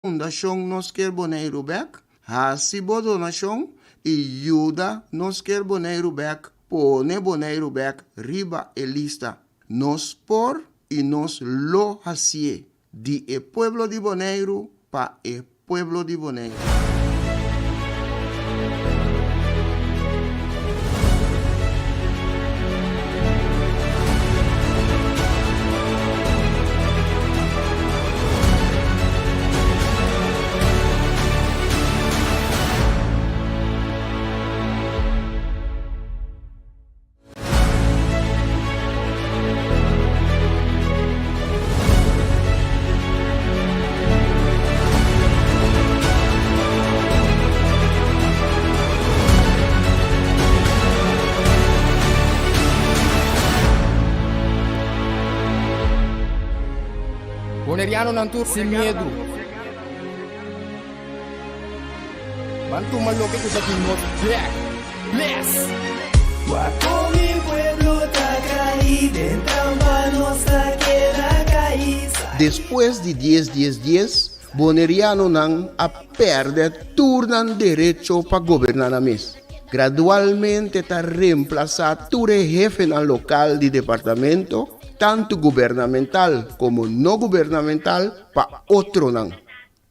Fundación nos quer boneiro back, hasibo donação e ajuda nos quer boneiro back, pone boneiro back riba e lista. Nos por e nos lo hacie, di e pueblo de Boneiro pa e pueblo de Boneiro. Boneriano ng tour sin miedo. Bantu maloque ko sa timot. Black. Bless. Guapo mi pueblo Tacay, dentro nuestra queda caíz. Después de 10, Boneriano nang a perder turnan derecho para gobernar a mes. Gradualmente ta reemplazar ture jefe na local de departamento, tanto gubernamental como no gubernamental, pa otro nang.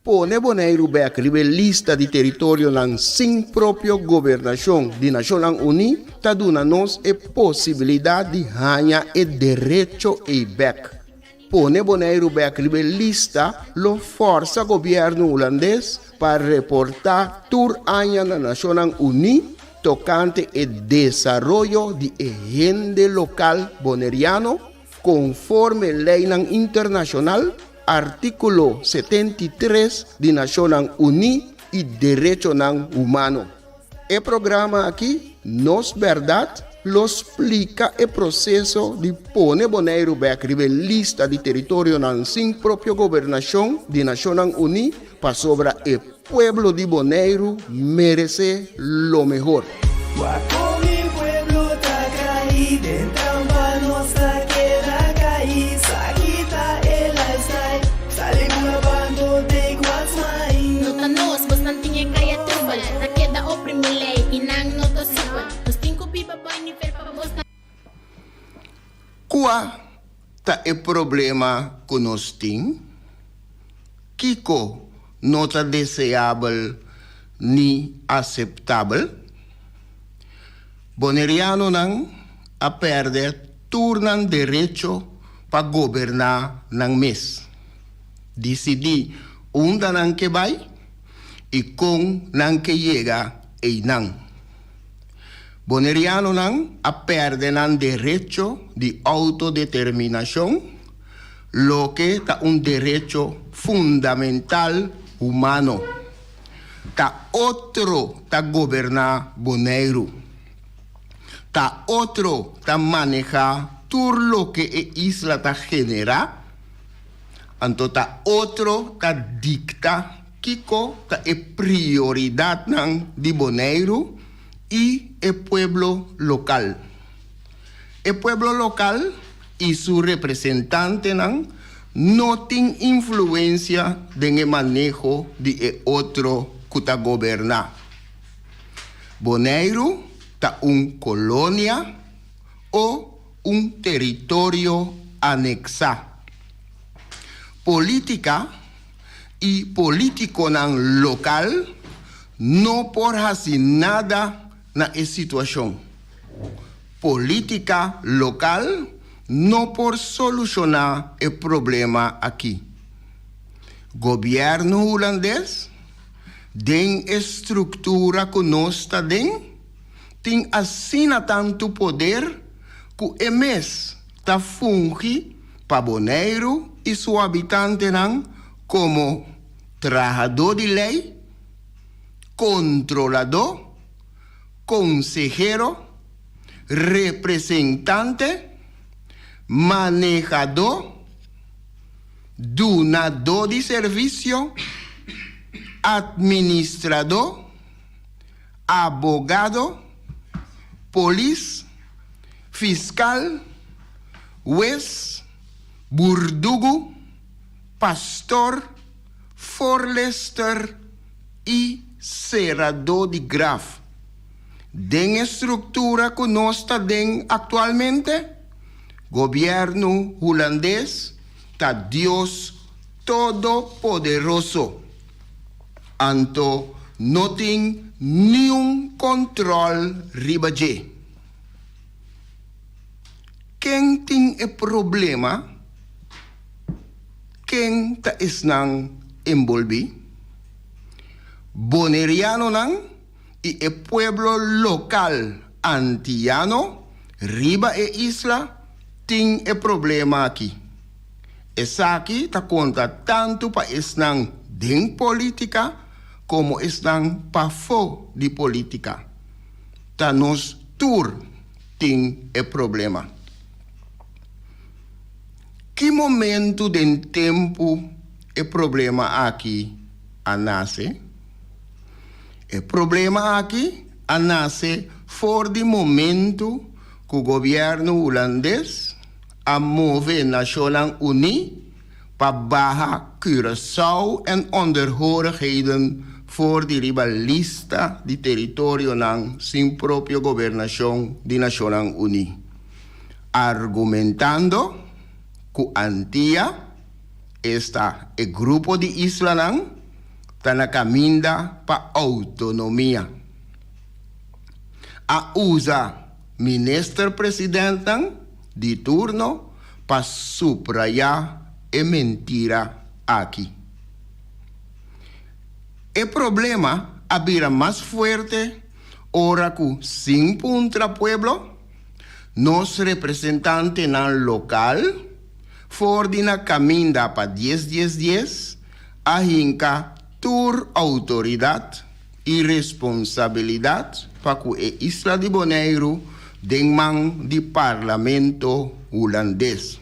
Pone Boneiro back lista de territorio nang sin propio gobernación de Naciones Unidas, ta duna nos e posibilidad de hanya e derecho e back. Pone Boneiro back lista lo forza gobierno holandés para reportar tur hanya na Naciones Unidas tocante el desarrollo de agente local boneriano conforme ley internacional, artículo 73 de Naciones Unidas y derecho humano. El programa aquí, Nos Verdad, lo explica el proceso de poner Boneiro back lista de territorio sin propia gobernación de Naciones Unidas para sobre el pueblo de Boneiro merece lo mejor. Guapo mi pueblo Tacay, dentro nuestra queda caíz. Aquí está el lifestyle, sale grabando de Guasmay. No tanos, bastante niya kaya tubal. Na queda oprimile, inang no to sipal. Nos tinko pipa pa ni fer papabos na. Qua ta e problema con nos ting? Kiko nota deseable ni acceptable? Boneriano nang a perder turnan derecho pa gobernar nang mes. Decidi unda nang que vai y con nang que llega e nang. Boneriano nang a perder nang derecho de autodeterminación, lo que está un derecho fundamental humano. Ta otro ta gobernar Boneiro. Ta otro ta maneja todo lo que es isla ta genera. Anto ta otro ta dicta kiko ta e prioridad nang di Boneiro y el pueblo local. El pueblo local y su representante no tienen influencia en el manejo de otro que ta goberna. Boneiro ta un colonia o un territorio anexa. Política y político local no por hacer nada na esa situación. Política local no por solucionar el problema aquí. Gobierno holandés, den estructura que no está den, tem assina tanto poder que o mes ta funge para Boneiro e seu habitante como trabajador de lei, controlador, consejero, representante, manejador, donador de servicio, administrador, abogado, polis, fiscal, juez, burdugo, pastor, Forlester e Cerrado de Graf. Den estrutura que nós tem atualmente, governo holandês, tá Deus Todo-Poderoso. Anto não tem nenhum controle ribaje. Quem tem o problema? Quem tá isnang envolvido? Boneriano nang e o pueblo local antiano, riba e isla, tem o problema aqui. Essa aqui ta conta tanto pa isnang den política como isnang pa fo de política. Ta nos tur tem o problema. Que momento del tempo o problema aqui a nasce? O problema aqui a nasce for de momento que o governo holandês a move National Unie para Baja Curaçao en onderhorigheden voor de ribalista de territorio ng sin propio gobernación de National Unie. Argumentando que Antia está el grupo de isla nang tana caminda pa autonomia. A usa minister presidente de turno pa subrayar e mentira aquí. El problema abrirá más fuerte ahora que sin puntra pueblo nos representantes nan local Fordina caminda pa 10-10-10 a hinca tur autoridad y responsabilidad pa que e Isla de Bonaire den man di parlamento holandés.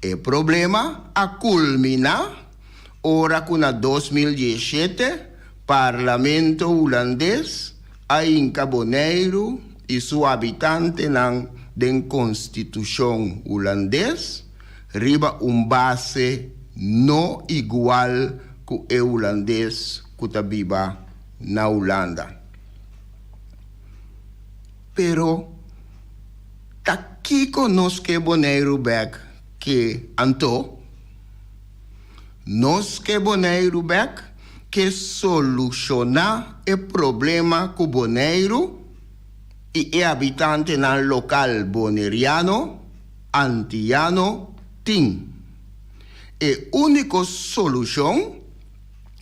El problema a culmina ora que na 2017 parlamento holandés a hinca Bonaire y su habitante nan den constitución holandés riba base no igual que el holandés que viva na Holanda. Pero takiko nos que Bonaire back que anto nos que Bonaire back que soluciona el problema que Bonaire y el habitante nan local boneriano, antiano, tin. E única solución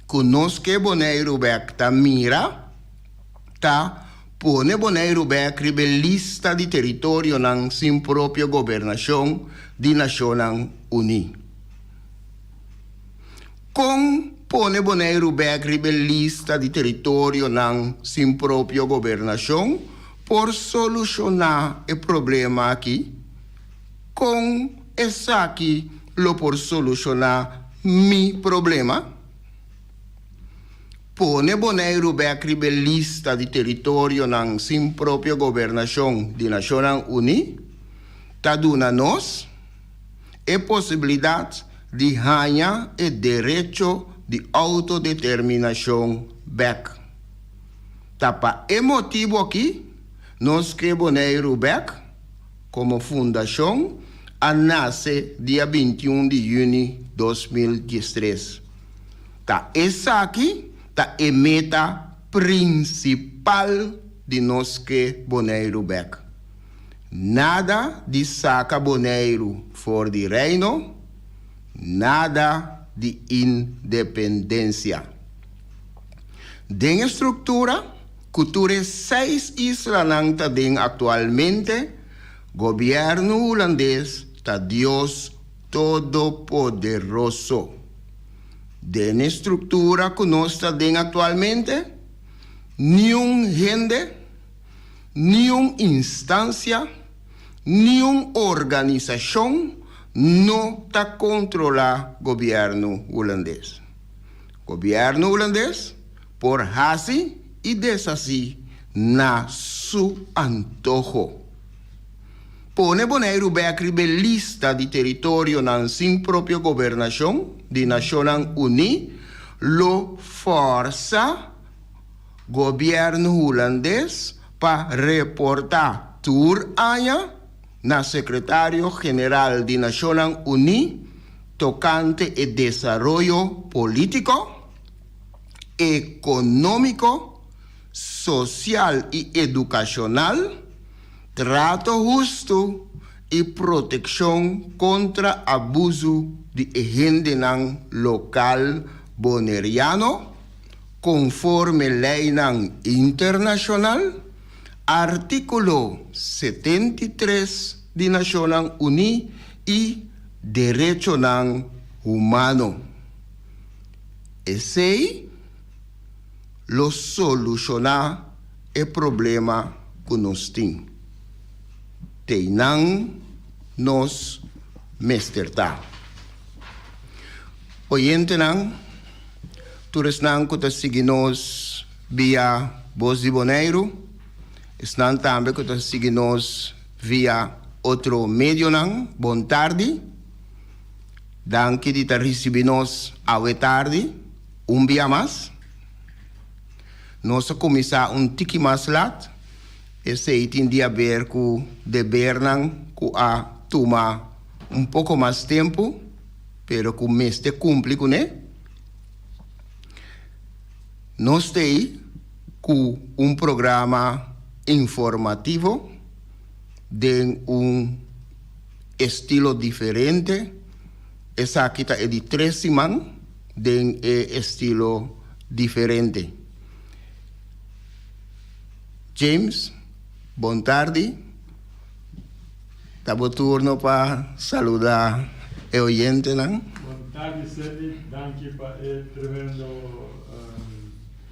que nos que Bonaire back ta mira, ta pone Bonaire back rebelista de territorio nan sin propio gobernación de National Unie. Con pone Bonaire back rebelista de territorio nan sin propio gobernación por solucionar el problema aquí, con esa aquí lo por solucionar mi problema. Pone Bonaire back rebelista de territorio nan sin propio gobernación de National Unie, ta duna nos e posibilidad de ganhar el derecho de autodeterminación back. Tapa el motivo aquí, nos que Bonaire back como fundación a nace dia 21 de junio 2013. Ta esa aquí ta e meta principal de nos que Bonaire back. Nada de saca Bonaire for de reino, nada de independencia. Den estructura cultura 6 islas nang ta den actualmente, gobierno holandés ta Dios Todopoderoso. Den estructura que nos ta den actualmente, ni un gente, ni una instancia, ni una organización no ta controla gobierno holandés. Gobierno holandés, por así y desasí na su antojo. Pone Bonaire back rebelista de territorio nan sin propio gobernación de Naciones Unidas lo força governo holandês para reportar tour año na secretário-geral de Naciones Unidas tocante o desarrollo político, económico, social y educacional, trato justo y protección contra abuso de gente local boneriano, conforme lei internacional, artículo 73 de Naciones Unidas y derecho humano. Ese lo soluciona el problema que nos tem. Teinan nos mesterta. Oyente todos que te seguimos via Voz de Bonaire, estão também que te seguimos via outro meio, Bom Tarde. Danke de te recebermos a tarde, dia mais. Nós começar tiki mais lat, esse tem de haver com dever que a tomar pouco mais tempo, pero que o mês te cumpre com ele. Nós temos com programa informativo de estilo diferente. Essa aqui é de 3 semanas, de estilo diferente. James, boa tarde. Tá bom turno para saludar o oyente, Boa tarde, Sérgio. Danke para el tremendo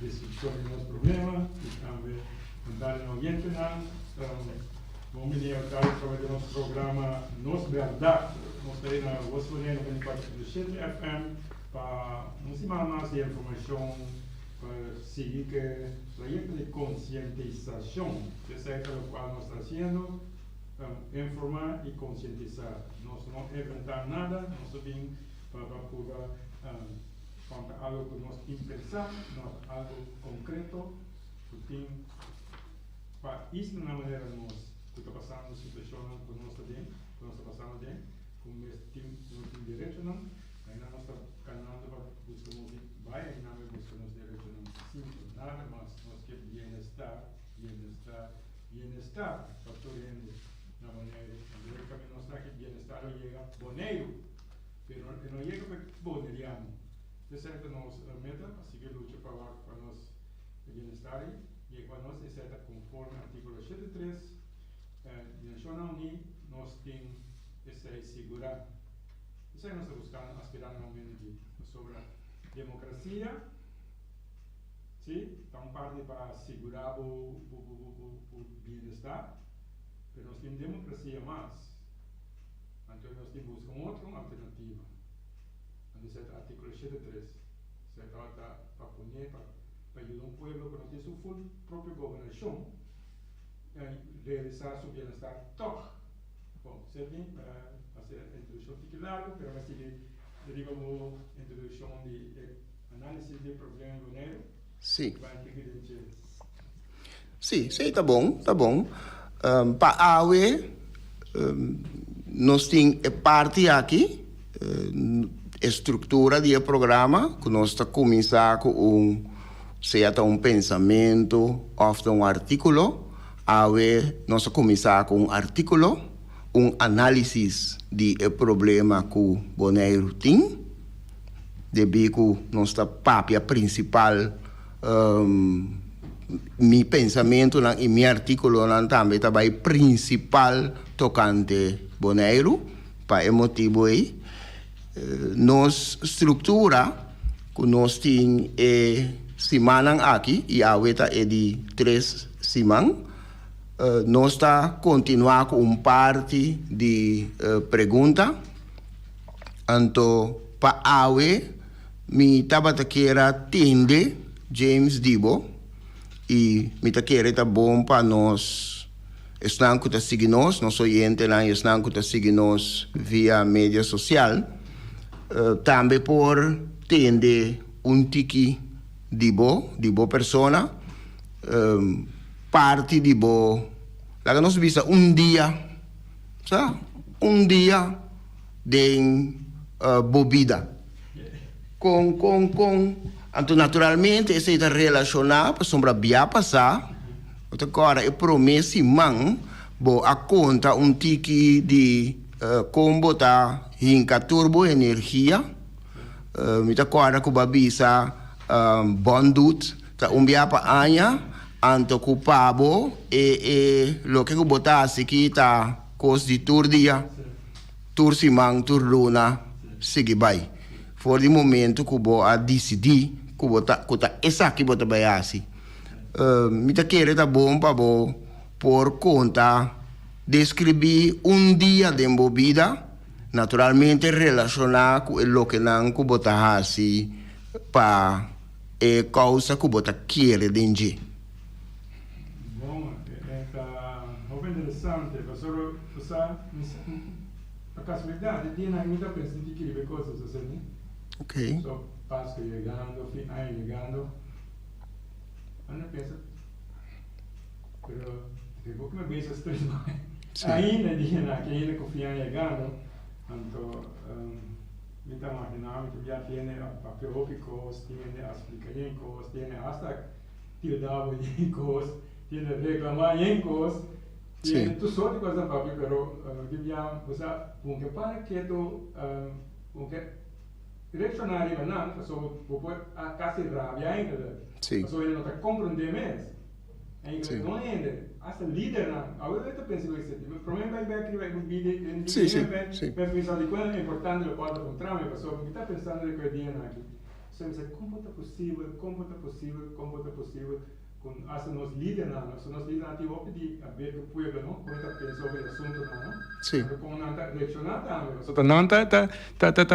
discussão do nosso problema. E também contar ao oyente, vamos ir através do nosso programa Nos Verdade. Nós temos na Voz Bonaire 94.7 FM para nos semana mais de informação para seguir que projeto de conscientização, que é o qual nós estamos fazendo, informar e conscientizar. Nós não inventamos nada, nós vimos para poder contar algo que nós temos pensar, algo concreto, que tem para isso na maneira nós que está passando a situação que nós estamos passando bem, como tem direito não, ainda nós estamos caminhando para buscar vai ainda não buscamos direito não simples nada mais nós queremos bem-estar para todo mundo na maneira o caminho nós está que bem-estar não chega boneiro, pero não chega para boneriano. De certo nós meta a seguir luta para nós bem-estar e para nós é certa conforme artigo 73 Naciones Unidas nós temos essa segurança. Isso aí nós estamos buscando, aspirando realmente sobre a democracia, sim? Então, parte para assegurar o bem-estar, mas nós temos democracia mais. Então, nós temos que buscar outra alternativa. Então, esse artigo 73, certo? Para punir, para ajudar um povo que não tem sua própria governação, realizar seu bem-estar todo. Bom, certo? Fazer a introdução fica larga, mas vai seguir deriva a introdução de análise de problema bonaire. Sim. Vai ter que Sim, tá bom. Para a AUE, nós temos parte aqui, estrutura do programa, que nós está começar com um pensamento, ou artículo. A AUE, nós começar com artículo, análise do problema que o Bonaire tem, de que nossa papia principal, meu pensamento e meu artículo também também principal tocante Bonaire, para o motivo aí, nossa estrutura que nós temos semana aqui e a outra é de 3 semanas. Nós está continuar com parte de pergunta. Então, para a me estava querendo atender James Dibo e me está querendo bom para nós. Estão que seguir nós, nosso oyente estão que seguir nós via mídia social. también por tener un tiki dibo persona, parte dibo, la que nos visa un día, ¿sabes? Un día de bebida. Então, naturalmente, essa está relacionada para sombra bia passar. Então, agora, é promessa, man, a conta tiki de combo tá hinca turbo energia. Então, agora, que a bisa bondut, tá bia pa anya, anto culpabo, lo que botar aqui tá cos de turdia, tursimang, turluna, sigue vai. For the momento que eu a decidir que essa aqui bota bem assim. Me tá querendo tá bom para por conta descrever dia de vida, naturalmente relacionar com o que não que bota assim para causa que bota querer dentro. Bom, é interessante, professor, a casualidade tem muita pessoa que quer ver coisas assim. Ok. So, Páscoa chegando, fim ano chegando. Ana pensa, pero eu vou comer bem essas três mais. Ainda dia que ainda com fim ano chegando, então me está imaginando que já tem papel ópicos, tem explicações, tem hasta tirar coisas, tem reclamar coisas. Tem tu só de coisa papel, pero já você porque para que tu porque reaccionário não, porque a casa rabia ainda, porque ele não está compreendendo mais, ainda não ainda, hasta líder não, agora eu estou pensando isso, o problema é que vai vir vai pensar de coisa importante do quadro contra mim, porque eu estou pensando que o dia não aqui, você me diz como é possível, com hasta nos líderes não tive opinião a ver que o povo não pode pensar sobre o assunto não, sim, como não está reaccionando também, não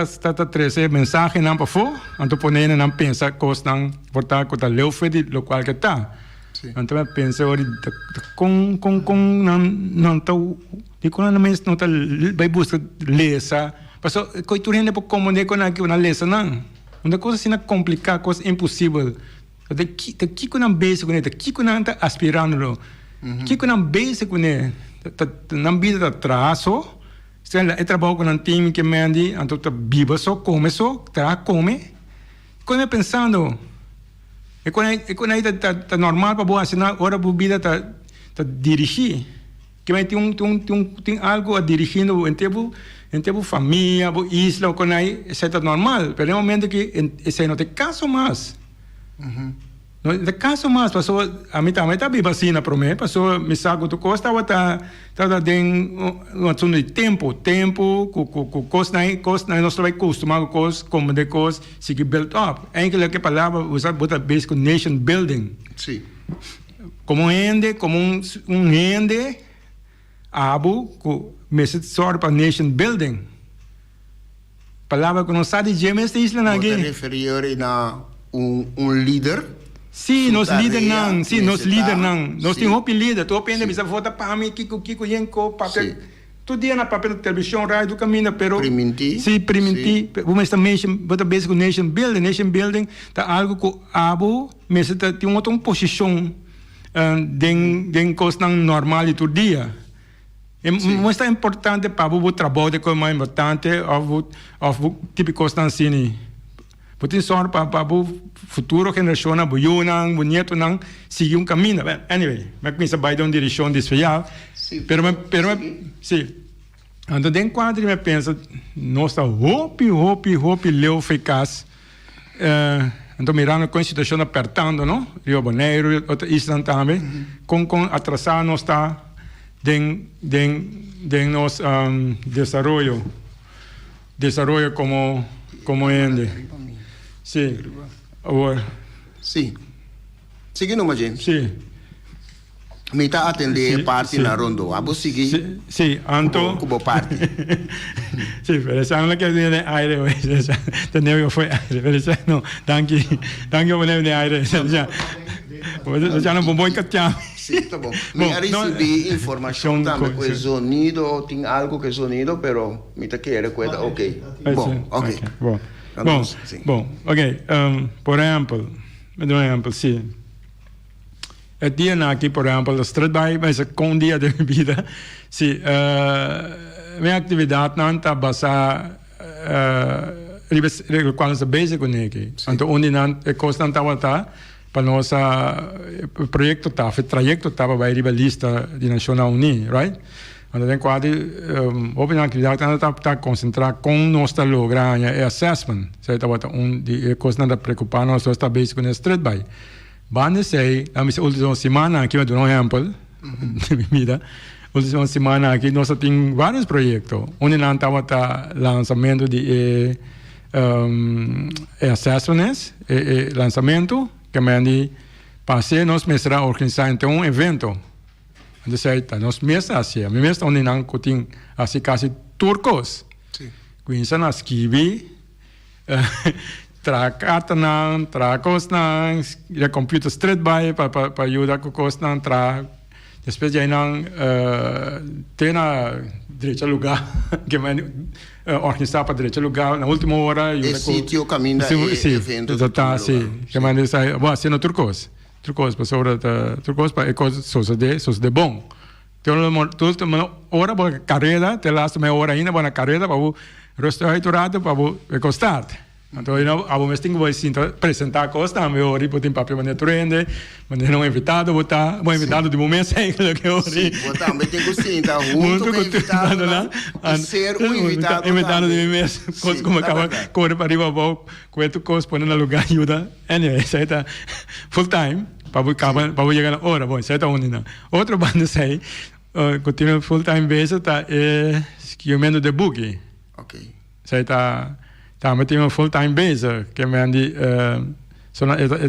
está trazer mensagem não para fora, então por nem não pensa coisas não portar com a leu foi de local que está, então pensa ori com não está de quando não está vai buscar lesa, passou coitura ainda para comunicar com aqui uma lesa não coisa assim complicada, coisa impossível. Aqui que não base com ele, aqui que não está aspirando, aqui que não base com ele, não vida atraso, se ele trabalha com um time que mende, então tá viva só, come, quando é pensando, quando aí tá normal para boa assinar, hora para vida tá dirigir, que vai tem algo a dirigindo em tempo família, isla, quando aí isso tá normal, mas no momento que esse não tem caso mais. No caso mais passou a mim também tá bem vacina para mim passou me saco do costa tá tem um assunto de tempo com costa nós vai acostumar com coisa como de coisa se que build up que palavra usar bota base com nation building sim como ende como um ende abu com message sort para nation building palavra que não sabe de James isla aqui referir na líder. Sim, nós líder não. Sim, nós líder não. Nós temos um líder. Tu aprende a votar para mim, Kiko, Yenko, papel. Tu dia na papel de televisão, rádio, caminho, pero. Priminti. Sim, priminti. Vamos estar bota basic nation building. Nation building tá algo que abo, mas tem uma posição den coisa normal de todo dia. É muito importante para o trabalho de coisa mais importante, ou tipo coisa assim. Porque só para o futuro geração, o neto não seguir um caminho. Anyway, mas pensa vai dar uma direção desviada. Pero sim. Então, dentro do quadro, eu penso, nossa, hope, leu eficaz. Então, mirando a Constituição apertando, não? Rio Janeiro, outra isla também. Com atrasar, não está dentro nosso desenvolvimento como ende. Sim. Agora. Sim. Seguindo, Magin. Sim. Me está atendendo parte na rondo. Abo seguir. Sim, Anto. Cubo parte. Sim, mas não quer dizer aire hoje. Entendeu? Foi aire. Mas não, danke por nem aire. Já não vou boicotear. Sim, tá bom. Me recebi informação também com o sonido, tem algo que sonido, pero me tá querendo coisa, ok. Bom, ok. Bom, ok. Por exemplo, sim. El dia aqui, por exemplo, o trabalho, mas com um dia de vida, sim. Minha atividade não está baseada quando se basic com ele. Então, onde não é coisa não está para nosso projeto tá, o trajeto tá para a lista de Nacional Unida, right? Então, tem quase a atividade não está concentrada com nossa lograr é assessment. Sei tá onde coisa não está preocupar nós está basic com esse trabalho. Banda sei, a minha última semana aqui eu dou exemplo de vida. Última semana aqui nós temos vários projetos. Onde não estava lançamento de assessments, lançamento que me passei nós mesmo a organizar então um evento. Então sei, nós mesmo assim, a mesmo onde não tem assim quase turcos. Sim. Conhecem as esquivi, tracatanan, tracosnan, e computer street by para ajudar com cosnan tra. Depois já não tem na direita lugar que vai organizar para direita lugar na última hora e sítio caminho evento tá sim que vai sai bom assim no turcos para turcos para coisa de bom então uma hora para carreira te lasta meia hora ainda para carreira para o restaurante para costar. Então, eu tenho que apresentar a coisa, eu vou ter papel de trende, mas não é invitado, vou invitado de momento, sei que eu sim, botar, mas tem que sentar junto com o invitado, ser um invitado. Invitado de momento, coisa como acaba, corre para arriba, vou, com essa coisa, põe no lugar, ajuda. Anyway, isso aí tá full time, para chegar na hora, bom, isso aí tá onde. Outro bando, sei, continua full time base, tá, esquimento de boogie. Ok. Isso aí tá. Também tem uma full-time base, que me andi,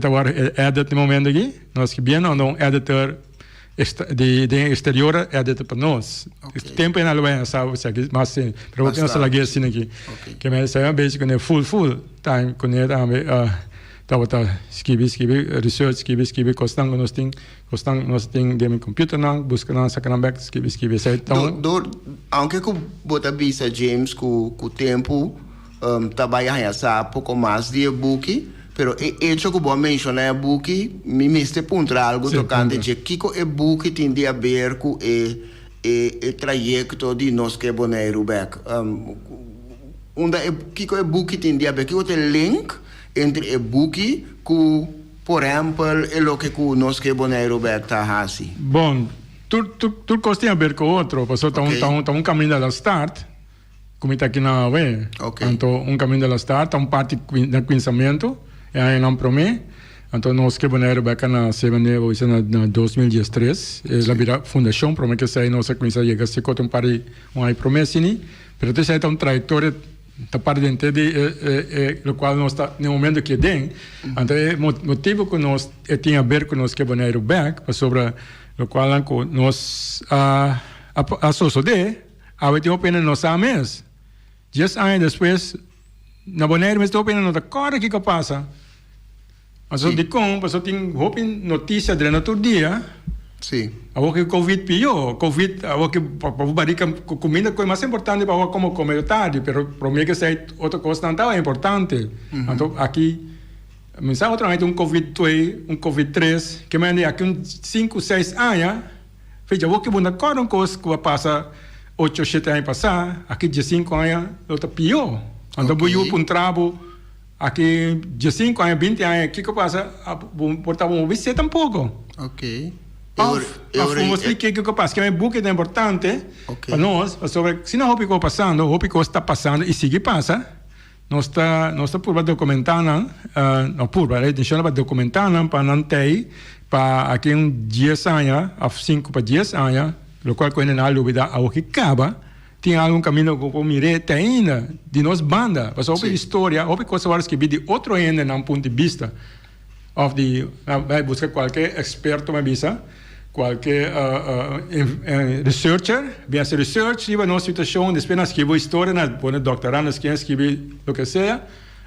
agora edit no momento aqui, nós que bem, não editor de exterior, editor para nós. Okay. Tempo ainda não é, sabe, mas sim, para eu pensar aqui assim aqui, que me sai base com full time, com ele também, escrever research, escrever constante, nós tem game computer não, busca não, sacar não back, escrever, sai então. Aunque que bota bisa James com o tempo trabalhar essa pouco mais de book, pero hecho que vou mencionar book, me miste ponto algo tocante de que o book tem a ver com o trajeto de nós que boneiro back. Onde que o book tem a ver que o link entre o book com, por exemplo, o que nós que boneiro back tá assim. Bom, tu costa a ver com outro, porque tá caminho da start. Como está aqui na UE. Então, caminho da start, parte de pensamento, é não promete. Então, nós que boneiro back na semana, na 2013, a vira fundação, promete que sai nossa coisa chega se cotam para uma promessa ni, pero tu sai trajetória tá parte dentro de o qual nós está no momento que tem. Então, motivo que nós tem a ver com nós que boneiro back, sobre o qual nós a sociedade, a tem opinião nossa mesmo. 10 anos depois, na boneira, mas estou pensando, agora o que passa? Mas eu digo, mas eu tenho notícia de outro dia. Sim. A que Covid pior, Covid, a que para comida coisa mais importante para como comer tarde, mas para mim que sei outra coisa não tão importante. Então aqui, me sabe outra vez Covid 2, Covid 3, que me aqui 5, 6 anos, veja, o que bunda agora coisa que passa 8, 7 anos passar, aqui de 5 anos, outra pior. Então, eu para um trabalho, aqui de 5 anos, 20 anos, o que passa? Portava um vice tampouco. Ok. Eu expliquei o que passa, que é muito importante para nós, sobre se não o que está passando, o que está passando e sigue passa, nós está por documentando, não por, para documentando para não ter, para aqui 10 anos, 5 para 10 anos, o qual quando não há dúvida ao que acaba, tem algum caminho que eu mirei ainda de nós banda, mas houve história, houve coisas que vi de outro ainda num ponto de vista, vai buscar qualquer experto me visa, qualquer researcher, vem fazer research, e vai numa situação, depois nós escrevemos história, nós ponemos doutorado, nós escrevemos o que seja,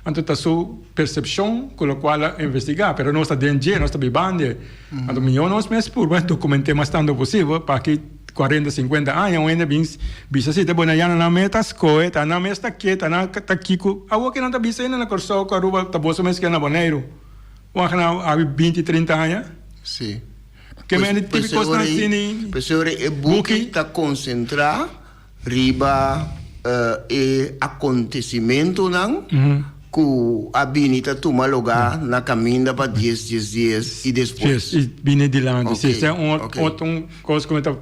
Entonces, su percepción con lo cual investigar, pero no está dentro, no está vivando. Entonces, millones de meses por documenté más tanto posible para que 40, 50 años, ainda bisa assim, tá bom, já na meta escola, tá na mesa quieta, na kiko, a que não tá bisa ainda na corso, com a ruba, tá bom, somente que é na boneiro. O que não há 20, 30 anos. Sim. Que me típicos na cine. Pessoal, é buki tá concentrar riba acontecimento não. Que a Binita toma lugar na caminho para 10 dias e depois. Sim, Bini de lá. Sim, é outro coisa como tá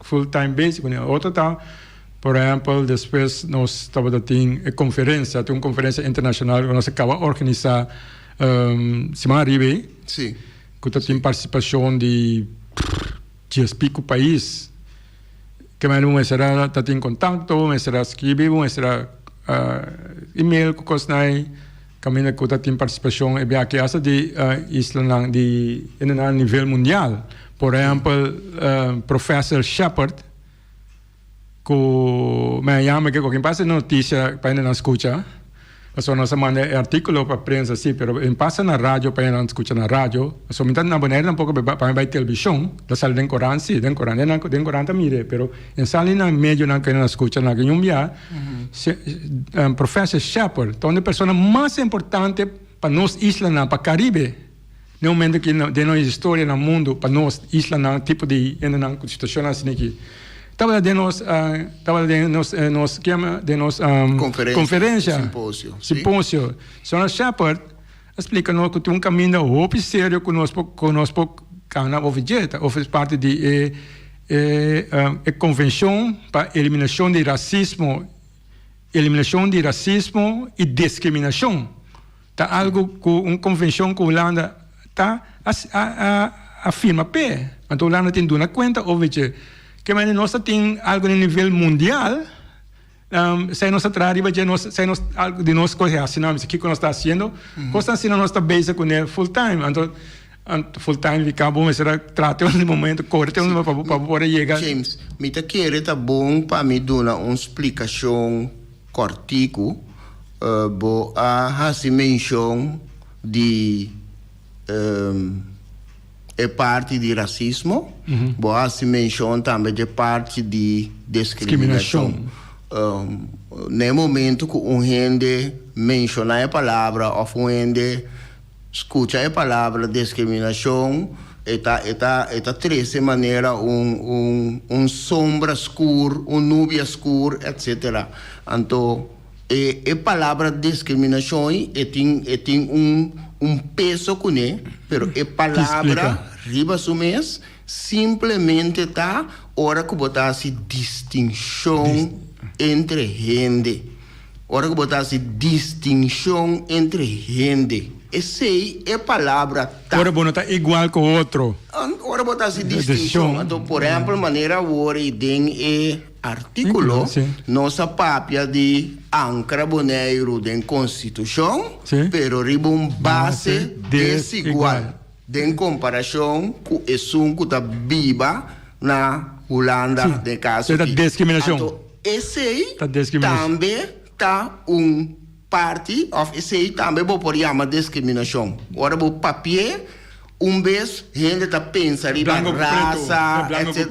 full-time basic, outro tá, por exemplo, depois nós estava tendo conferência, tem uma conferência internacional que nós acaba de organizar semana ribe. Sim. Que tem participação de 10 pico país. Que mais será tá em contato, será escrever, será e-mail que cosnai caminho que tem participação é bem que essa de Isla de em nível mundial. Por exemplo, Professor Shepard, que me llama que quem passa notícia para não escutar, só nós manda artículo para a prensa sim, pero em passa na rádio para não escutar na rádio, só me na maneira um pouco para vai televisão, da sala den Coran sim, den Coran também mire, pero em sala na meio não que não escuta na que dia, Professor Shepard, onde a pessoa mais importante para nós isla para Caribe. No momento que de nossa história no mundo para nós isla não tipo de na situação assim aqui estava de nós conferência simpósio só a Shepard explica nos que tem um caminho muito sério conosco cana objeto ou faz parte de convenção para eliminação de racismo e discriminação tá algo com uma convenção com Holanda afirma pé. Então, lá não tem duna conta, obviamente, que nós temos algo no nível mundial, se nós trabalhamos, se nós algo de nós coisa assim, não, que nós está fazendo, coisa assim nós está base com ele full time. Então, full time fica bom, mas será tratar no momento correto para poder chegar. James, me tá querendo tá bom para me dar uma explicação cortico, bo a menção de é parte de racismo, boa se menciona também de parte de discriminação. No momento que gente menciona a palavra ou gente escuta a palavra discriminação, está três maneira sombra escura, nuvem escura, etc. Então, a palavra discriminação tem peso com ele, pero a palavra riba sumes simplesmente tá hora que botar distinção entre gente. Hora que botar distinção entre gente. Essa é a palavra tá. Ora não tá igual com o outro. Ora botar distinção. Então, por exemplo, maneira hora tem artículo nossa papia de ancra boneiro de Constituição, pero riba base desigual. De comparação com o que está viva na Holanda, de caso de discriminação. Então, esse aí também está parte, esse aí também pode chamar discriminação. Ora, o papel, vez, gente está pensando em raça, etc.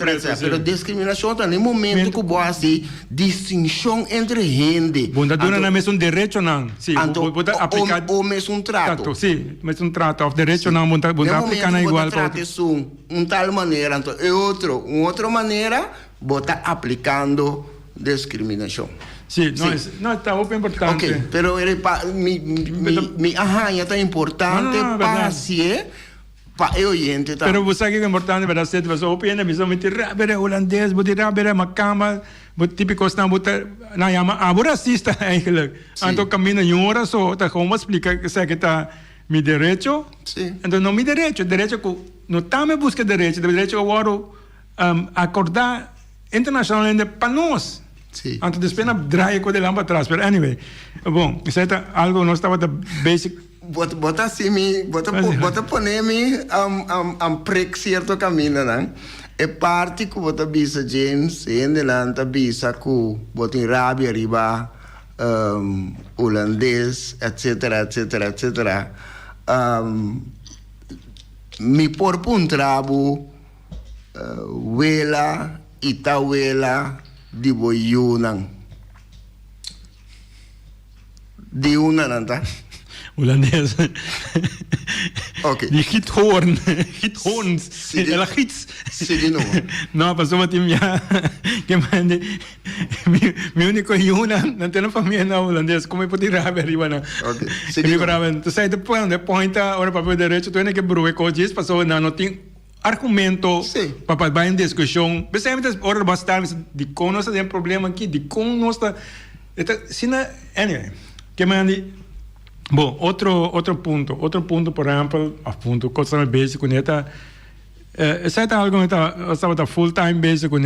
Mas discriminação está no momento que você assim, distinção entre gente. Bom, não é mesmo direito, não. Sim, ou mesmo trato. Sim, mesmo trato. O direito não, você aplicar igual para outro. Tal maneira, então, é outra maneira, você está aplicando discriminação. Sim, não está muito importante. Ok, pero me arranha está importante para si, para o oyente. Pero você que é importante para você, você opina, você me tira, bere holandês, você tira, bere macama, você típico está, você não chama racista, eigenlijk. Então caminha em hora só, tá como explica que você que está mi direito? Sim. Então não mi direito que não está me busca direito agora acordar internacionalmente para nós. Sim. Antes de esperar, draia com ele lá para trás. Mas, anyway, bom, isso é algo que nós estava da basic. Bota assim, bota poner-me prek certo caminho, não? É parte que bota bisa James, e ainda não tá bisa que bota em rabia riba holandês, etc. Me por um trabo, wela, itawela, di boyunang. Di una nanta? Holandês. Ok. Die giethoorn. Giethoorn. Sim. Ela giets. Sim, de novo. Não, passou uma time já. Que mande. Meu único yuna. Não tem uma família na holandês. Como eu podia raber arriba na. Ok. Sim, Que de me paravam. Tu sai depois, depois tá hora papel direito. Tu ainda que brue coisas. Passou não tem argumento. Sim. Para vai em discussão. Pensamos hora bastante de como nós temos problema aqui, de como nós tá. Anyway. Que mande. Bom, outro ponto, por exemplo, coisa mais básica, essa é algo que eu estava full time básico,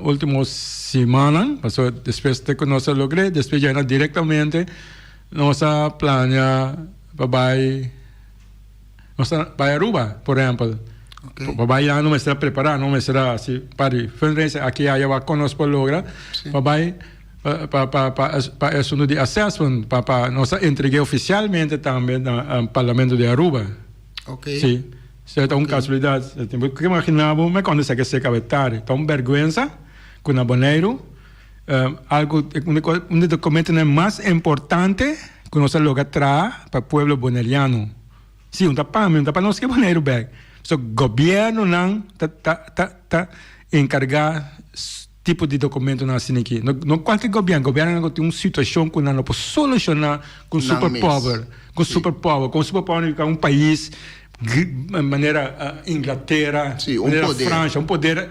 última semana, passou depois de que nós logramos, depois já diretamente, nós planeamos para Aruba, por exemplo. Okay. Para já não será preparado, não será assim, para fundraiser, aqui já vai conosco logra, para isso no de assessment, para nós entregar oficialmente também no Parlamento de Aruba. Ok. Sim. Certo, uma casualidade. Porque imaginava, mas quando se quer cabetar, então vergonha com o aboneiro, algo, um documento mais importante que nós logramos para o povo boneriano. Sim, um tapa nós que boneiro bem. So, governo não tá encarregado tipo de documento na assim aqui. Não qualquer governo tem uma situação que não pode solucionar com superpower, com superpower é um país de maneira Inglaterra, sim, maneira poder. França, um poder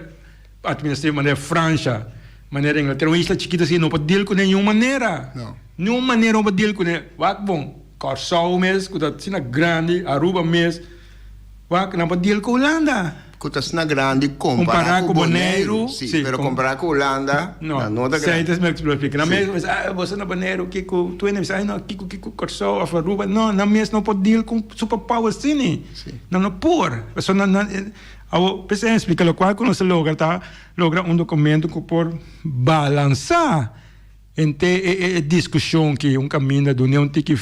administrativo maneira França, maneira Inglaterra, uma isla chiquita assim, não pode deal com nenhuma maneira. Não. Nenhuma maneira não pode deal com ele. Wat bom, Corsol mesmo, que está grande, Aruba mesmo, wat não pode deal com Holanda. Cotas na grande comparar com Bonaire, sim, pero comparar com Holanda, não da grande. Sei, me explica. Na mesma, você na Bonaire, que tu ainda não, que Corsol, Aruba, não, na mesma não pode deal com superpower assim. Não por. Só não, pensei explicar o qual quando você logra um documento que por balançar entre a discussão que um caminho da união tem que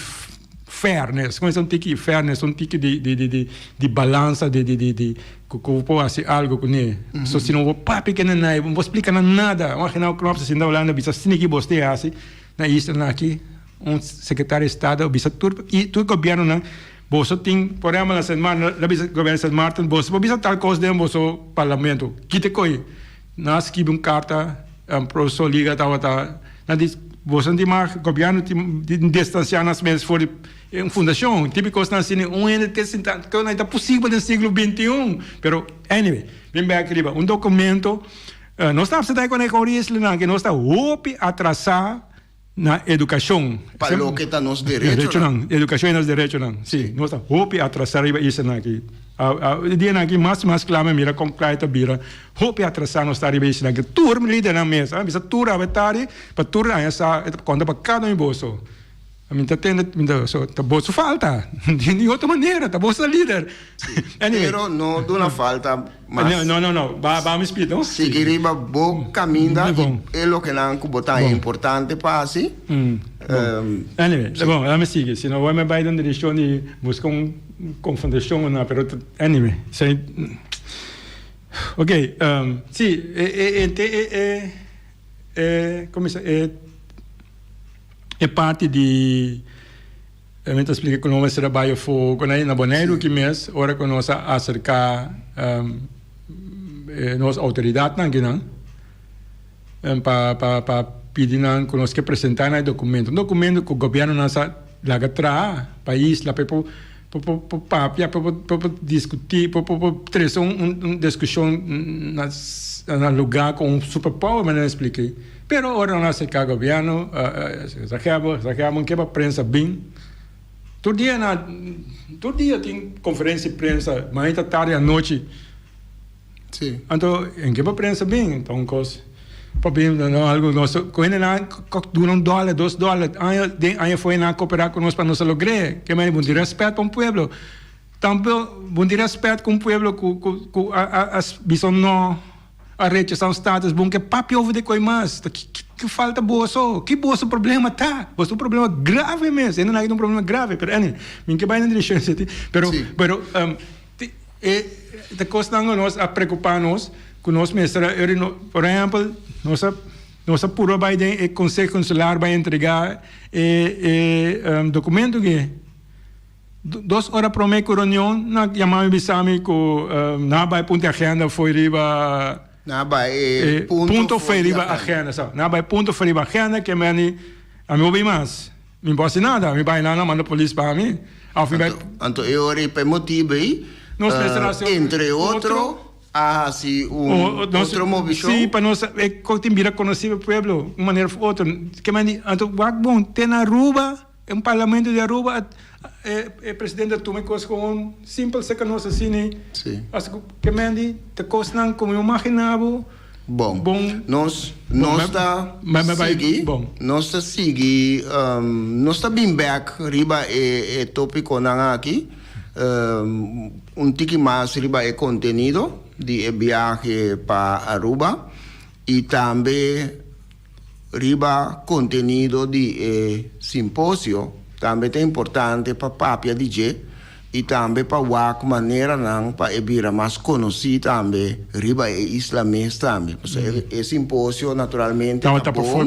fairness, como é um tique fairness, um tique de balança, de pode fazer algo com ele. Só se não vou pequeno não vou explicar nada. Mas não crop se não Holanda bisa sini que você assim na isla aqui um secretário de estado bisa tur e tu governo não você tem por exemplo na semana na bisa governo São Martin você bisa tal coisa de você parlamento que te coi nós que carta professor liga tá na você tem mais governo de distanciar nas mesas for uma fundação típico na assim ente que não é possível no século 21 pero anyway bem aqui um documento nós estamos aí com a corrida que nós está atrasar na educação para lo que está nos direitos não educação é nos direitos não sim nós está atrasar isso aqui o dia aqui mais clama mira concreto bira atrasar nós está isso aqui turma líder na mesa bisa tur avatari para tur essa quando para cada um bolso a mim tá bolso falta de outra maneira tá bolso líder anyway, pero não dona falta mas não vamos explicar não seguiriba bom caminho é o que não botar é importante para assim anyway bom vamos seguir senão vai me vai dar direção e buscar confrontação não pero anyway sei ok sim como é parte de eu te explico como é trabalho for quando aí na Bonaire que mês hora que nós acercar nossa autoridade não para pedir não que nós que apresentar um documento que o governo nossa lá atrás país lá para discutir para trazer uma discussão no lugar com um superpower mas não expliquei. Pero ora nós que o governo saqueamos que a prensa bem todo dia tem conferência de prensa manhã tarde à noite sim então em que a prensa bem então coisa não algo nosso quando dura $1 $2 aí foi na cooperar com nós para nós lograr que mais bom de respeito com o povo também bom de respeito com o povo com as visão não a rede são estados bom que papi over de coi mais que falta boso, que boso problema tá? Boso problema grave mesmo, ainda não é um problema grave, pero ani, minha vai na direção certa, pero te costando nós a preocupar-nos com nós mesmo, por exemplo, nossa pura vai de conselho consular vai entregar documento que 2 horas para uma reunião, na chamamos bisami com na vai ponto agenda foi riba Na ba punto foi riba agenda, sabe? Na vai punto foi riba agenda que a mim ouvi mais, me posso nada, me vai lá manda polícia para mim, Anto eu ori pe motivo aí, entre outro assim outro movimento. Sim, para nós é que vira conhecer o povo, uma maneira ou outra, que mani anto bom tem na Aruba, um parlamento de Aruba presidente toma coisa com simples se que nós assim, sim. Acho que mani te costam como eu imaginava. Bom, nós está bem back riba tópico na aqui tiki mais riba contenido de viaje para Aruba e também riba contenido de simpósio também é importante para papia DJ e também para a maneira não para evira mais conhecido também riba islamista também é simpósio naturalmente tá bom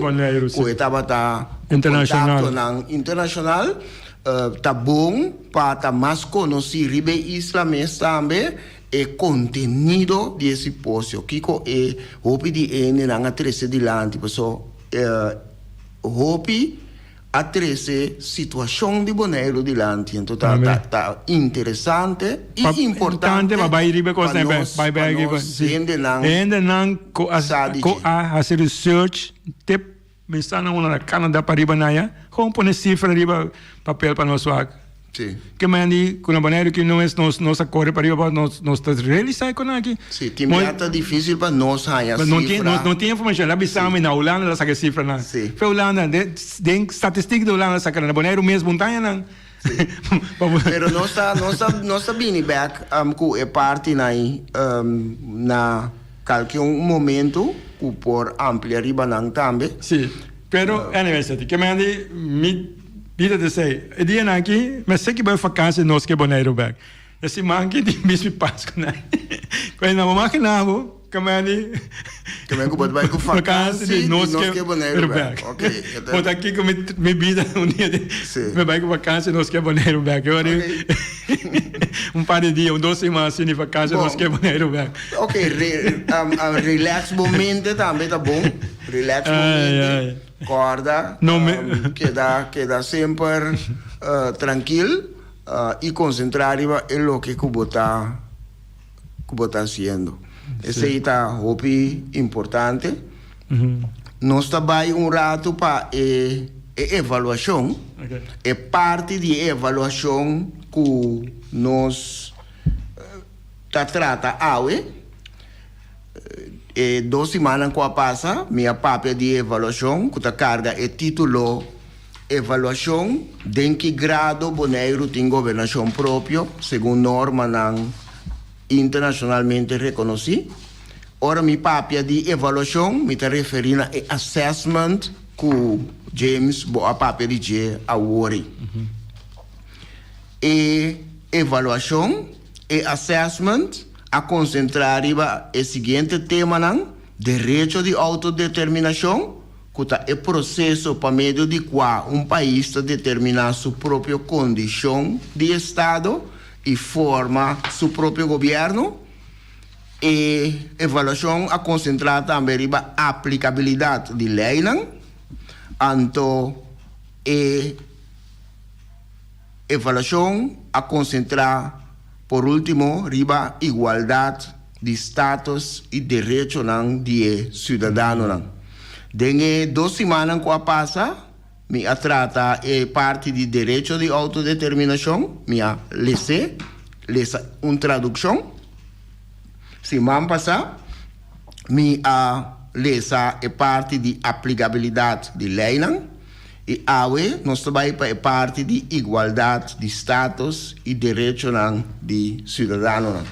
o estava internacional tá bom para mais conhecido riba islamista também é conteúdo de simpósio que é hope de não 13 de lá tipo hope a 13 situação de Bonaire de Lanti. Então tá interessante e importante vai riba coisa vai ainda não fazer research tip pensando na Canadá para riba naia como pôr cifra riba papel para nós sim. Que mani com a Bonaire que não é nossa corre para riba nós está realizar com aqui sim time tá difícil para nós aí não tem informação lá bisamo na Holanda lá saca cifra na foi Holanda de estatística da Holanda saca na Bonaire mesmo montanha não pero nós tá bem back com é parte na qualquer momento por ampliar riba não também sim pero anyway que mani vida de sei dia aqui mas sei que vai vacança nós que Bonaire back esse manque de bispo Páscoa né quando não imaginava que pode vai com vacança de nós que Bonaire back ok pode aqui com minha vida dia me vai com vacança nós que Bonaire back eu par de dias 2 semanas sem vacança nós que Bonaire back ok relax momento também tá bom relax momento corda queda sempre tranquilo e concentrar em lo que Cuba está haciendo. Esse aí está importante. Nós trabalhamos rato para avaliação. É parte de avaliação que nós trata hoje. 2 semanas que passa, minha papel de avaliação, que a carga é título avaliação de em que grado Bonaire tem governação própria, segundo norma internacionalmente reconhecida. Ora, minha papel de avaliação me está referindo a assessment que James boa papel de award. E avaliação e assessment a concentrar o seguinte tema, direito de autodeterminação, que é o processo para meio de qual país está determinar sua própria condição de Estado e forma seu próprio governo. E avaliação a concentrar também a aplicabilidade de lei, e avaliação a concentrar por último, riba igualdade de status e direito de cidadão. Dengue 2 semanas que passa, me trata parte de direito de autodeterminação, me lese tradução. Semana passada, me lesa parte de aplicabilidade de lei, e hoje nós trabalhamos para parte de igualdade de status e direito de cidadão.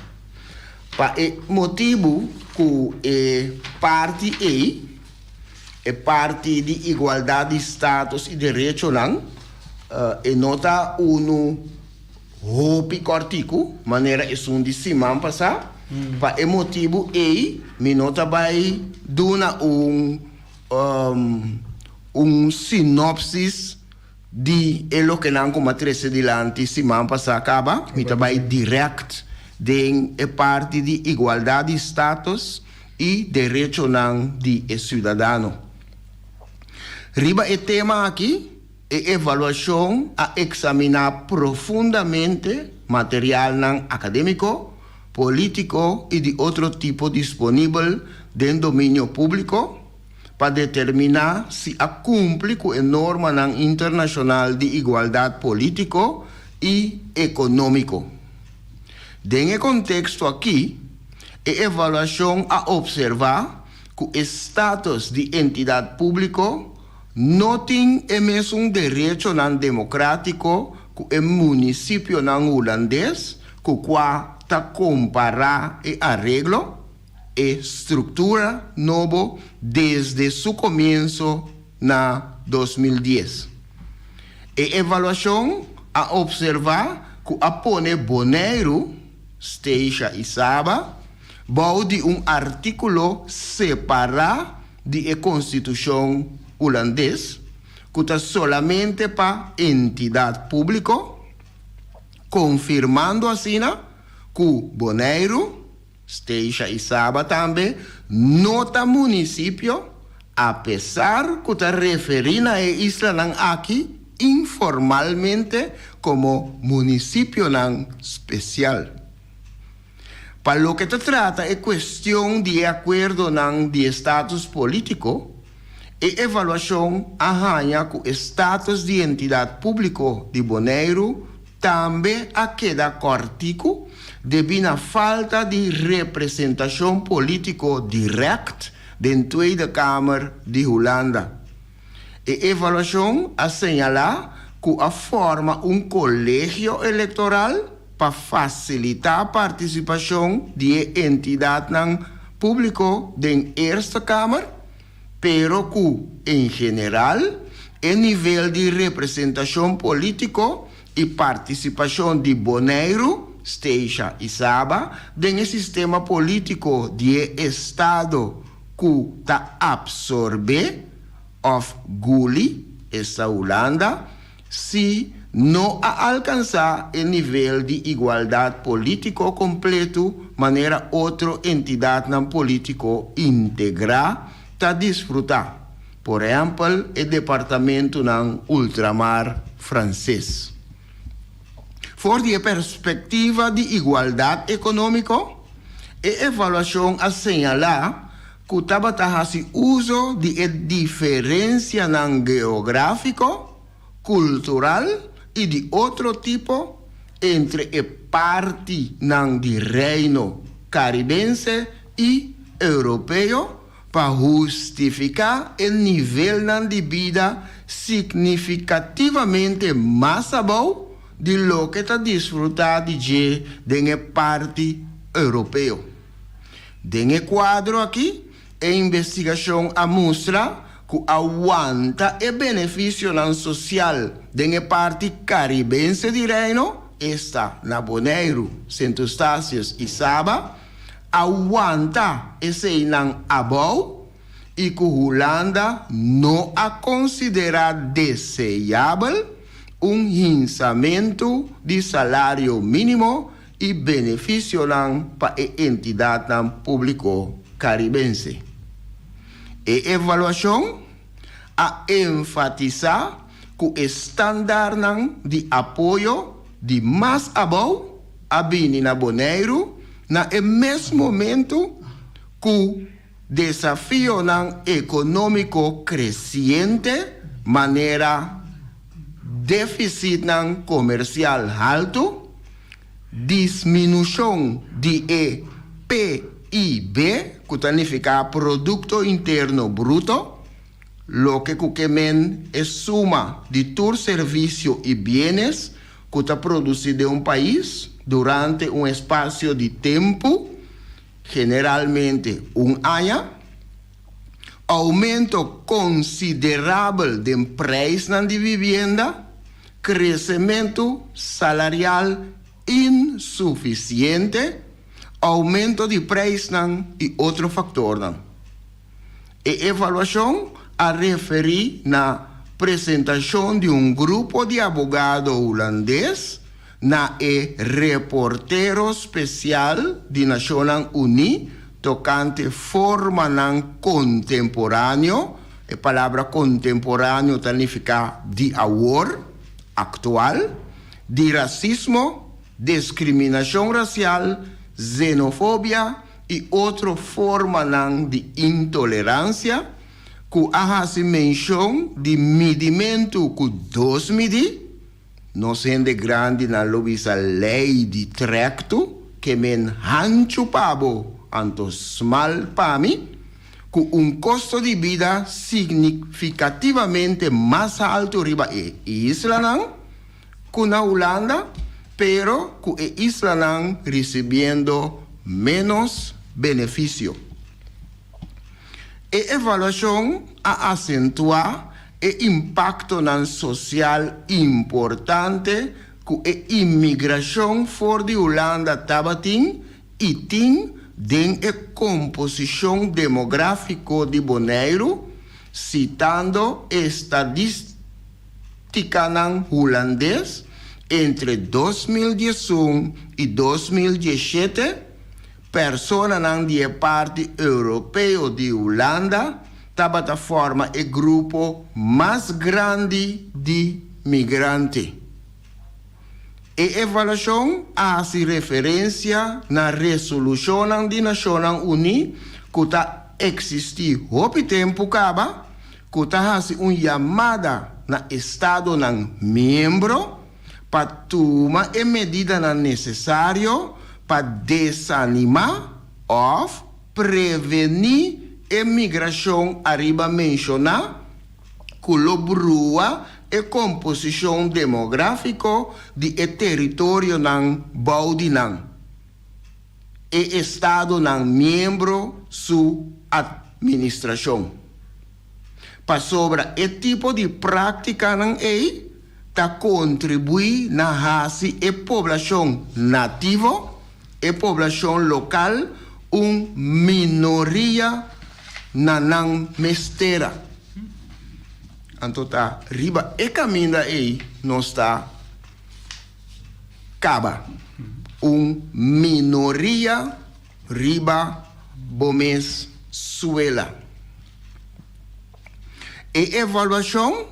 Para o motivo que parte é parte de igualdade de status e direito não e nota hopi cortico maneira é de semana passar para motivo me nota vai dona sinopsis de lo que não como trece dilante semana passada acaba me vai direct de parte de igualdade de status e direito não de cidadão. Riba o tema aqui é avaliação a examinar profundamente material não acadêmico, político e de outro tipo disponível dentro do domínio público para determinar se cumpre com a norma não internacional de igualdade político e econômico. Nesse contexto aqui, a avaliação a observar que o status de entidade pública não tem o mesmo direito não democrático que o município não holandês, que qual está comparar e arreglo e estrutura nova desde seu começo na 2010. A avaliação a observar que a pone Bonaire, Steixa e Saba, bom de artículo separado da Constituição holandesa, que está solamente para entidade pública, confirmando assim que Bonaire, Steixa e Saba também, nota município, apesar que está referindo a isla aqui informalmente como município especial. Para lo que se trata é questão de acordo de status político e avaliação arranha que o status de entidade pública de Bonaire também queda cortico devido à falta de representação política direta dentro da Câmara de Holanda. A avaliação assinala que forma colégio eleitoral para facilitar a participação de entidade pública da Eerste Câmara, pero que, em geral, o nível de representação política e participação de Bonaire, Steixa e Saba no sistema político de Estado que está absorbe of Guli, esta Holanda, se não alcançar o nível de igualdade político completo, maneira outra entidade político integrar está desfrutar. Por exemplo, o departamento ultramar francês. For de perspectiva de igualdade econômica, a avaliação assinala que estava fazendo uso de diferença geográfico, cultural e de outro tipo entre a parte do reino caribense e europeu para justificar o nível de vida significativamente mais bom de lo que está desfrutado de a parte europea. Nesse quadro aqui, a investigação mostra que aguanta o benefício social da parte caribense de reino, esta na Bonaire, Santo Eustácio e Saba, aguanta esse não abou e que Holanda não considera desejável lançamento de salário mínimo e benefício para a entidade pública caribense. A avaliação a enfatizar que o estándar de apoio de mais abou a bini na Bonaire na mesmo momento que o desafio econômico crescente maneira déficit comercial alto, diminuição de PIB, que significa Produto Interno Bruto, lo que é suma de todos serviços e bienes que está produzido em país durante espaço de tempo, generalmente ano, aumento considerável de preço de vivienda, crescimento salarial insuficiente, aumento de preço e outro fator. E avaliação a referir na apresentação de grupo de advogado holandês na reportero especial de Nações Unidas tocante forma contemporâneo. A palavra contemporâneo significa de agora, atual, de racismo, discriminação racial, xenofobia e outra forma de intolerância, que hace menção de medimento que dois medir, não sendo grande na lobisa lei de tracto, que men hancho pabo anto small pami, com custo de vida significativamente mais alto riba Isla que na Holanda, pero que Isla recebendo menos benefício. E avaliação a acentuar o impacto social importante que a imigração fora de Holanda tem e tem den a composição demográfica de Bonaire, citando estadística holandês entre 2011 e 2017, pessoas de parte europeu de Holanda estava forma o grupo mais grande de migrantes. E avaliação hace referência na resolução de Nações Unidas que está existir há tempo acaba, que está hace chamada na Estado membro para tomar a medida necessária para desanimar ou prevenir a migração arriba mencionar, que lobrua a composição demográfica de território Baudinang. E Estado membro sua administração. Para sobre o tipo de prática está contribuir na raça e população nativa e população local minoria na mestera. Então tá riba e caminho aí não está caba minoria riba bomes suela. E avaliação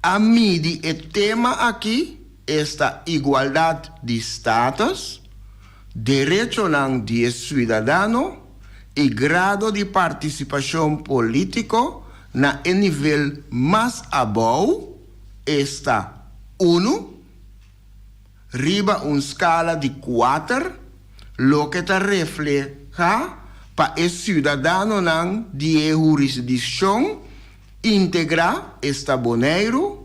a midi o tema aqui esta igualdade de status, direito de cidadão e grado de participação político na nível mais abaixo está 1, riba escala de 4, lo que está refleja para o cidadão de jurisdição integrar esta Bonaire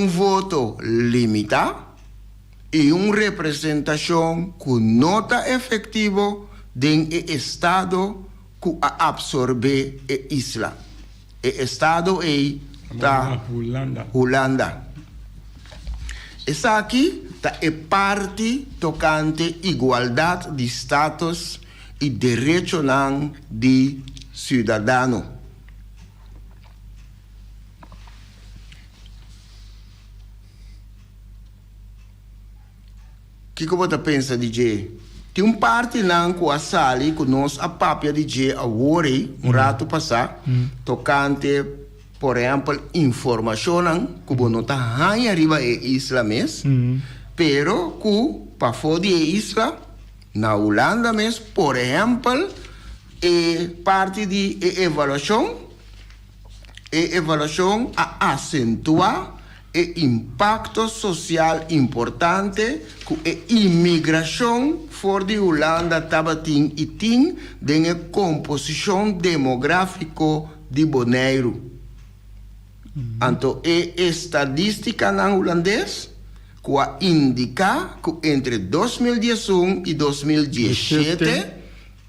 voto limitado e representação com nota efetivo do Estado que absorve a isla. O Estado é Holanda. Essa aqui é parte tocante igualdade de status e direito de cidadão. O que você pensa, DJ? Tem parte que a sala que nós a papia DJ agora, rato passar, tocante, por exemplo, informação que você não está arriba a isla mesmo, pero que para fora da isla, na Holanda mesmo, por exemplo, é parte de avaliação a acentuar o impacto social importante que a imigração fora de Holanda tem e tem na composição demográfica de Bonaire. Então, a estadística holandesa que indica que entre 2011 e 2017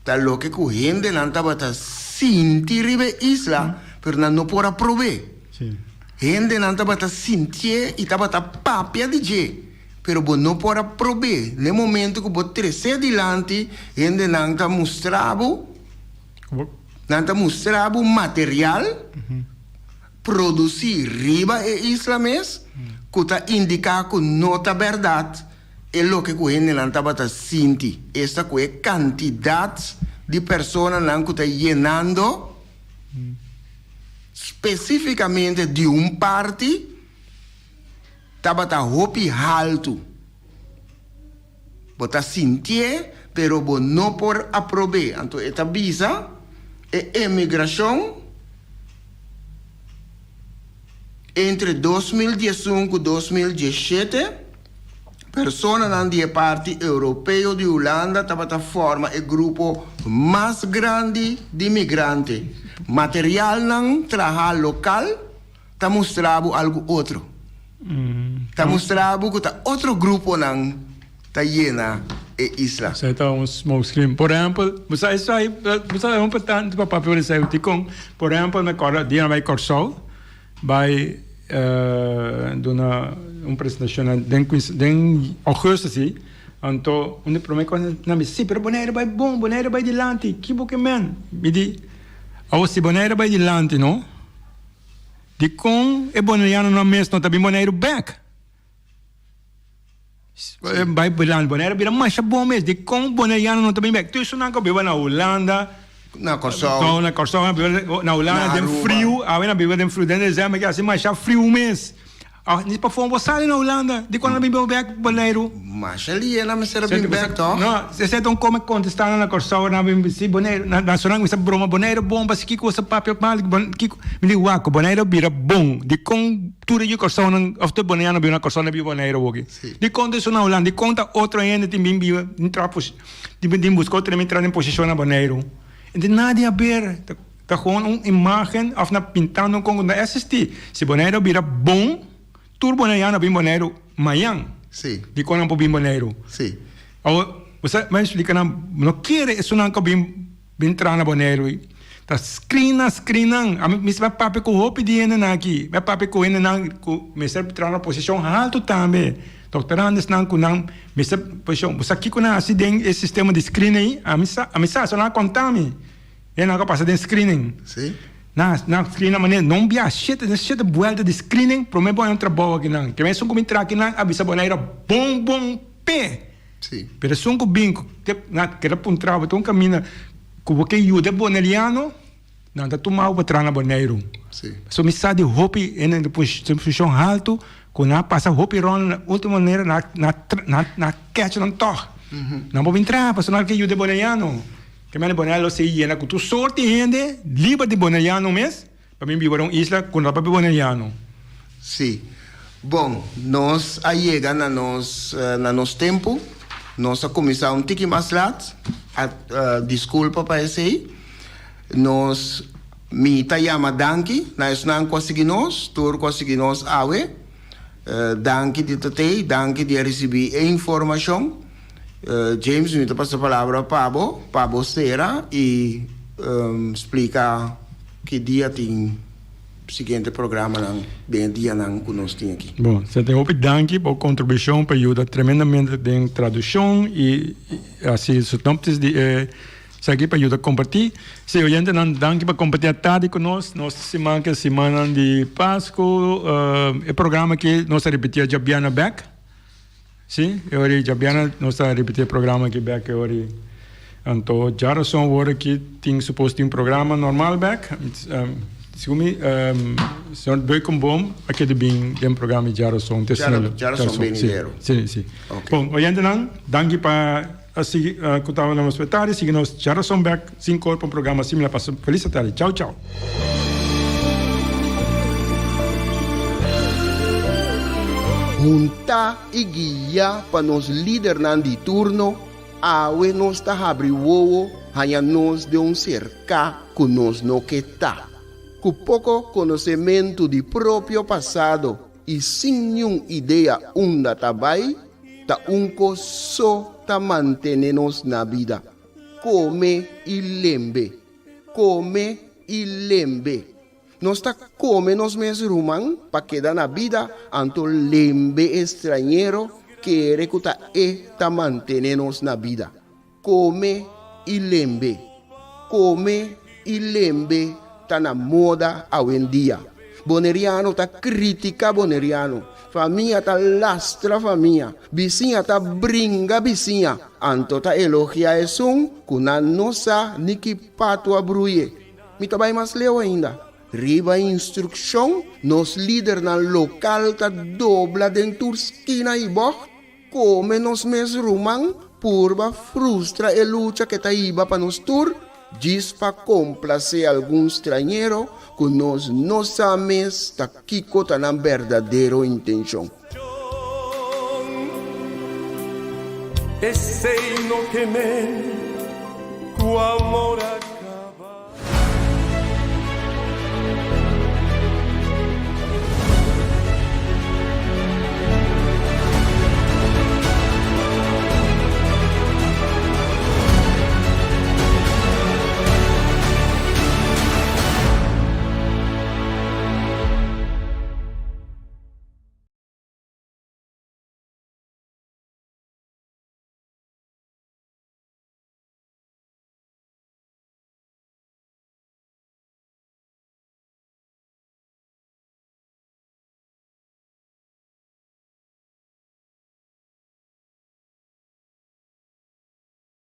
está lo que a gente não estava sentir a isla pero não pode aprovar. Sim. Gente não está sentir e está papia de je. Pero você não pode aprovar. No momento que você crescer adiante, gente não está mostrando, não está mostrando material, produzir riba e islames, que está indicar que não é verdade. É o que a gente não está sentindo. Esta é a quantidade de pessoas que está llenando especificamente de parte, estava hopi alto. Você sentir, pero você não por aprovar. Então, esta visa é imigração entre 2015 e 2017. Personas de parte europeo de Holanda estaba forma el grupo más grande de migrantes. Material nan trabajo local está mostrando algo otro. Está mostrando que está otro grupo nan está llena e isla. Zij está un smoke screen. Por ejemplo, você é um importante para papel de saúde com, por exemplo, na dia vai Corsol, vai uma apresentação em agosto assim. Então, onde promete quando na me sim, pero boneiro vai bom, boneiro vai dilante, que bom que man. Me di, ao se boneiro vai dilante, não? De com é boneiro no mês, não também boneiro back. Vai dilante, boneiro vira mais bom mês, de com boneiro não também back. Tu isso não acabou na Holanda. Na Corsol. Na Corsol, na Holanda, tem frio, a na Bíblia tem frio, dentro de dezembro, que assim, mais frio mês. Niet para fomos sair na Holanda, de quando eu back boneiro. Mas ali é na mesma bem back, toch? Não, se você não come contestar na Corsol, na Bíblia, boneiro, na sonang bisa broma boneiro bom, mas que coisa papel mal, que me digo, waco, boneiro vira bom, de com tudo de Corsol, of de boneiro na Bíblia, Corsol na Bíblia boneiro, ok? De conta isso na Holanda, de conta outro ainda tem bem viva, de buscar outro entrar em posição na boneiro. En nada a ver, está gewoon een imagen of na pintando com na assistir. Se boneiro vira bom, tur boneiro bem boneiro mayang. Sim. De quando não bem boneiro. Sim. Ou você me explica não quer isso não que bem entrar na boneiro. Tá screenan. A mim vai papo com roupa de ainda aqui. Vai papo com ainda não me serve entrar na posição alto também. Doctorandes não com não me serve posição. Você aqui com na acidente esse sistema de screening a missa só não contame. É não capaz de screening. Sim. Na screening maneira não via shit vuelta de screening, pro me bom um trabalho aqui não. Que me são como entrar aqui não, avisa boneira bom pé. Sim. Pero são com binco, na que era um trabalho, então caminha com que ajuda boneliano, não tá tomar para entrar na boneiro. Sim. So me sabe hopi em posição alto, quando passa hopi ron última maneira na catch não toc. Não vou entrar, para não que ajuda boneliano. Que me bonelo se llena com tu sorte gente, livre de boneliano mesmo, para mim viver uma isla com roupa boneliano. Sim. Bom, nós chega na nosso tempo, nossa comissão tiki mais lat, desculpa para esse aí, nós me chama danke, nós não conseguimos, todos conseguimos awe, danke de tatei, danke de receber a informação. James me passa a palavra para Pablo Serra e explica que dia tem o seguinte programa bem dia não conosco aqui. Bom, você tem muito danke por contribuição, para ajudar tremendamente em tradução e assim os nomes de aqui para ajudar a compartilhar. Se o gente não danke para compartilhar tarde conosco, nossa semana de Páscoa, o programa que nós repetimos já Biana Back. Sim, eu já Biana nós repetimos o programa que Back eu então já são agora que tem suposto um programa normal Back. Segundo senhor Beukenboom, aqui de bem um programa de Jarason, Jarason Benidero. Sim. Okay. Bom, oyente não, danke para assim que estava na nossa tarde, seguimos Jarason Back, 5 horas para um programa similar para feliz tarde. Tchau. Junta e guia para nos líder de turno, awe nos ta abri wowo, hanya nos de cerca que nos no que tá. Com pouco conhecimento de próprio passado e sem nenhuma ideia onde tá vai, tá só tá manter-nos na vida. Come e lembre. Nós tá come nos mes rumang pa queda na vida anto lembe estrangeiro que recuta ta mantenernos na vida. Come e lembe. Come e lembe tá na moda hoje em dia. Boneriano tá critica boneriano. Família tá lastra família. Vizinha tá brinca vizinha. Anto tá elogia esum kuna nossa niki pato abruye. Mi tá mais leu ainda. Riba instrução, nos líder na local tá dobla dentro esquina e boh. Come nos mes rumang, purba frustra e lucha que tá iba pa nos tur. Diz pa complacer algum estrangeiro, que nós não sabemos ta kiko ta na verdadeira intenção. Ese no que me, tu amor